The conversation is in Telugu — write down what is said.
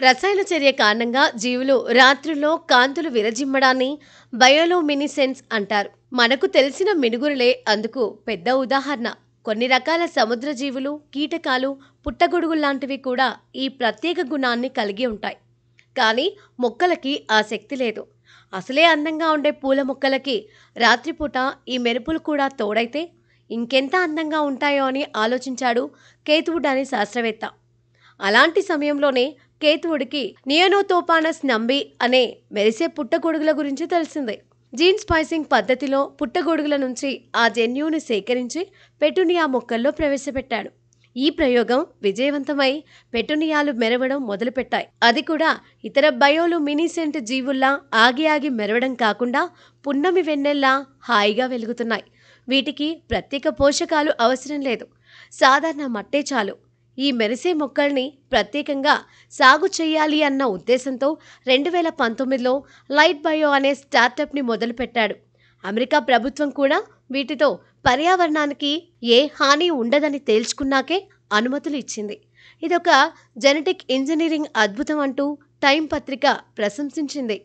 రసాయన చర్య కారణంగా జీవులు రాత్రుల్లో కాంతులు విరజిమ్మడాన్ని బయోలోమినిసెన్స్ అంటారు. మనకు తెలిసిన మినుగురులే అందుకు పెద్ద ఉదాహరణ. కొన్ని రకాల సముద్ర జీవులు, కీటకాలు, పుట్టగొడుగుల్లాంటివి కూడా ఈ ప్రత్యేక గుణాన్ని కలిగి ఉంటాయి. కానీ మొక్కలకి ఆ శక్తి లేదు. అసలే అందంగా ఉండే పూల మొక్కలకి రాత్రిపూట ఈ మెరుపులు కూడా తోడైతే ఇంకెంత అందంగా ఉంటాయో అని ఆలోచించాడు కేతువుడ్ అనే శాస్త్రవేత్త. అలాంటి సమయంలోనే కేతువుడికి నియోనోతోపానస్ నంబి అనే మెరిసే పుట్టగొడుగుల గురించి తెలిసింది. జీన్ స్పైసింగ్ పద్ధతిలో పుట్టగొడుగుల నుంచి ఆ జన్యువుని సేకరించి పెటూనియా మొక్కల్లో ప్రవేశపెట్టాడు. ఈ ప్రయోగం విజయవంతమై పెటూనియాలు మెరవడం మొదలుపెట్టాయి. అది కూడా ఇతర బయోలుమినిసెంట్ జీవుల్లా ఆగి ఆగి మెరవడం కాకుండా పున్నమి వెన్నెల్లా హాయిగా వెలుగుతున్నాయి. వీటికి ప్రత్యేక పోషకాలు అవసరం లేదు. సాధారణ మట్టే చాలు. ఈ మెరిసే మొక్కల్ని ప్రత్యేకంగా సాగు చేయాలి అన్న ఉద్దేశంతో 2019లో లైట్ బయో అనే స్టార్టప్ని మొదలుపెట్టాడు. అమెరికా ప్రభుత్వం కూడా వీటితో పర్యావరణానికి ఏ హాని ఉండదని తేల్చుకున్నాకే అనుమతులు ఇచ్చింది. ఇదొక జెనెటిక్ ఇంజనీరింగ్ అద్భుతం అంటూ టైమ్ పత్రిక ప్రశంసించింది.